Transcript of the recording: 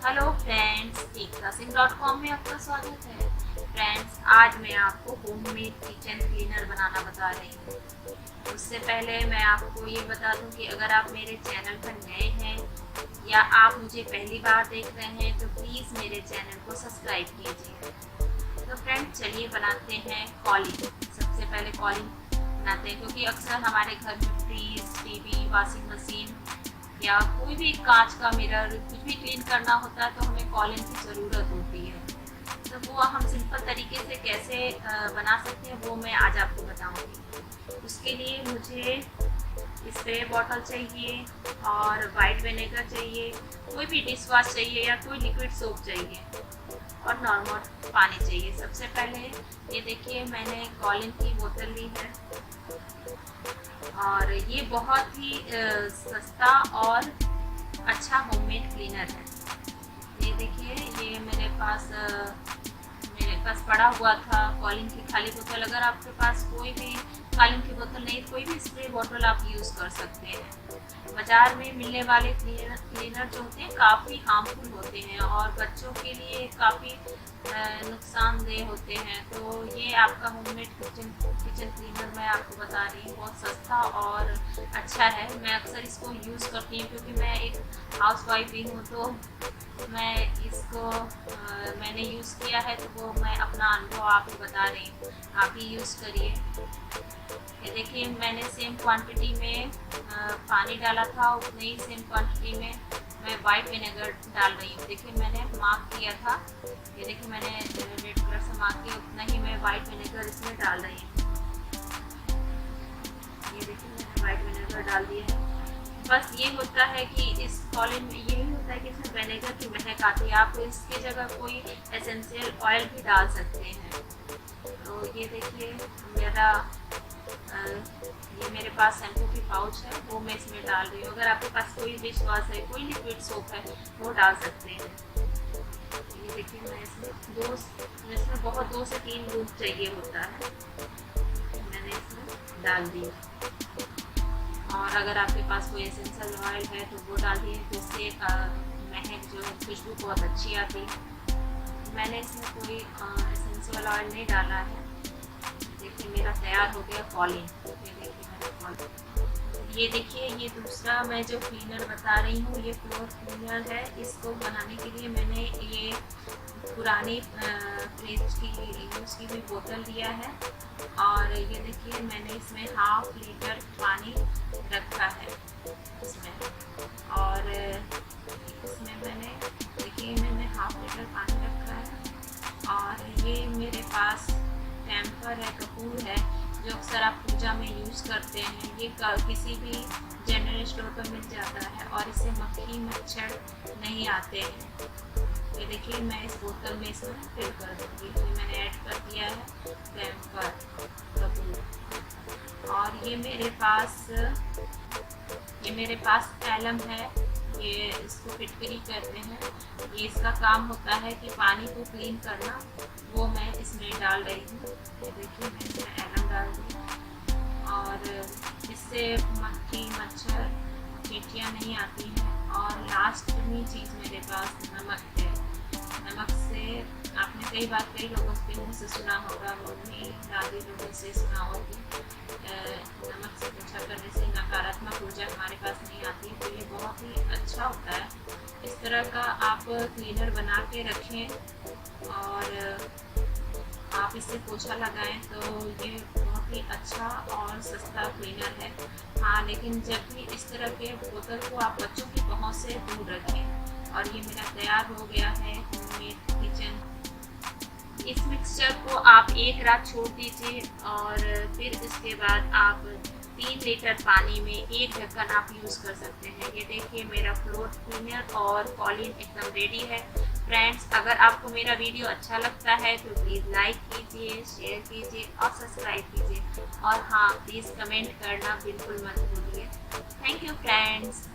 Hello friends, ektaSingh.com में आपका स्वागत है। फ्रेंड्स, आज मैं आपको होममेड किचन क्लीनर बनाना बता रही हूँ। उससे पहले मैं आपको ये बता दूँ कि अगर आप मेरे चैनल पर नए हैं या आप मुझे पहली बार देख रहे हैं तो प्लीज़ मेरे चैनल को सब्सक्राइब कीजिए। तो फ्रेंड्स, चलिए बनाते हैं कॉलिंग। सबसे पहले कॉलिंग बनाते हैं क्योंकि अक्सर हमारे घर में फ्रीज, टीवी, वॉशिंग मशीन या कोई भी कांच का मिरर कुछ भी क्लीन करना होता है तो हमें कॉलिन की ज़रूरत होती है। तो वो हम सिंपल तरीके से कैसे बना सकते हैं वो मैं आज आपको बताऊंगी। उसके लिए मुझे स्प्रे बॉटल चाहिए और वाइट विनेगर चाहिए, कोई भी डिश वॉश चाहिए या कोई लिक्विड सोप चाहिए और नॉर्मल पानी चाहिए। सबसे पहले ये देखिए, मैंने कॉलिन की बोतल ली है और ये बहुत ही सस्ता और अच्छा होममेड क्लीनर है। ये देखिए, ये मेरे पास पड़ा हुआ था कॉलिन की खाली बोतल। अगर आपके पास कोई भी कॉलिन की बोतल नहीं, कोई भी स्प्रे बॉटल आप यूज़ कर सकते हैं। बाज़ार में मिलने वाले क्लीनर जो होते हैं काफ़ी हार्मफुल होते हैं और बच्चों के लिए काफ़ी नुकसानदेह होते हैं। तो ये आपका होममेड किचन क्लीनर मैं आपको बता रही हूँ, बहुत सस्ता और अच्छा है। मैं अक्सर इसको यूज़ करती हूँ क्योंकि मैं एक हाउसवाइफ भी हूँ, तो मैं इसको मैंने यूज़ किया है तो वो मैं अपना अनुभव आपको बता रही हूँ, आप भी यूज़ करिए। ये देखिए, मैंने सेम क्वांटिटी में पानी डाला था, उतने ही सेम क्वांटिटी में मैं वाइट विनेगर डाल रही हूँ। देखिए, मैंने मार्क किया था, ये देखिए मैंने रेड कलर से मार्क किया, उतना ही मैं वाइट विनेगर इसमें डाल रही हूँ। ये देखिए, मैंने वाइट विनेगर डाल दिया है। बस ये होता है कि इस कॉलिन में यही होता है कि इसमें विनेगर की महक आती है। आप इसकी जगह कोई एसेंशियल ऑयल भी डाल सकते हैं। तो ये देखिए, ये मेरे पास शैम्पू की पाउच है, वो मैं इसमें डाल रही हूँ। अगर आपके पास कोई डिश वॉश है, कोई लिक्विड सोप है, वो डाल सकते हैं। ये देखिए, मैं इसमें बहुत 2 से 3 बूंद चाहिए होता है, मैंने इसमें डाल दिया। और अगर आपके पास कोई एसेंशियल ऑयल है तो वो डाल दिए, तो इससे महक जो है, खुशबू बहुत अच्छी आती है। मैंने इसमें कोई एसेंशियल ऑयल नहीं डाला है। देखिए, मेरा तैयार हो गया कॉलिन। ये देखिए, ये दूसरा मैं जो क्लीनर बता रही हूँ, ये फ्लोर क्लीनर है। इसको बनाने के लिए मैंने ये पुरानी फ्रिज की यूज़ की हुई बोतल लिया है और ये देखिए, मैंने इसमें ½ लीटर पानी रखा है इसमें। और इसमें मैंने ½ लीटर पानी रखा है और ये मेरे पास कैम्फर है, कपूर है, जो अक्सर आप पूजा में यूज़ करते हैं। ये किसी भी जनरल स्टोर पर मिल जाता है और इससे मक्खी मच्छर नहीं आते हैं। ये देखिए, मैं इस बोतल में इसमें फिल कर दूँगी। तो मैंने ऐड कर दिया है कैम्फर, कपूर। और ये मेरे पास एलम है, ये इसको फिटकरी कहते हैं। ये इसका काम होता है कि पानी को क्लीन करना, वो मैं इसमें डाल रही हूँ। ये देखिए, मैं इसमें एलम डाल दी और इससे मक्खी मच्छर चींटियाँ नहीं आती हैं। और लास्ट में चीज़ मेरे पास नमक है। नमक से आपने कई लोगों के मुँह से सुना होगा, मम्मी दादी लोगों से सुना होगी, नमक से पोछा करने से नकारात्मक ऊर्जा हमारे पास नहीं आती। तो ये बहुत ही अच्छा होता है। इस तरह का आप क्लीनर बना के रखें और आप इससे पोछा लगाएं तो ये बहुत ही अच्छा और सस्ता क्लीनर है। हाँ, लेकिन जब भी इस तरह के बोतल को आप बच्चों की पहुँच से दूर रखें। और ये मेरा तैयार हो गया है होममेड किचन। इस मिक्सचर को आप 1 रात छोड़ दीजिए और फिर इसके बाद आप 3 लीटर पानी में 1 ढक्कन आप यूज़ कर सकते हैं। ये देखिए, मेरा फ्लोर क्लीनर और कॉलिन एकदम रेडी है। फ्रेंड्स, अगर आपको मेरा वीडियो अच्छा लगता है तो प्लीज़ लाइक कीजिए, शेयर कीजिए और सब्सक्राइब कीजिए। और हाँ, प्लीज़ कमेंट करना बिल्कुल मत भूलिए। Thank you friends.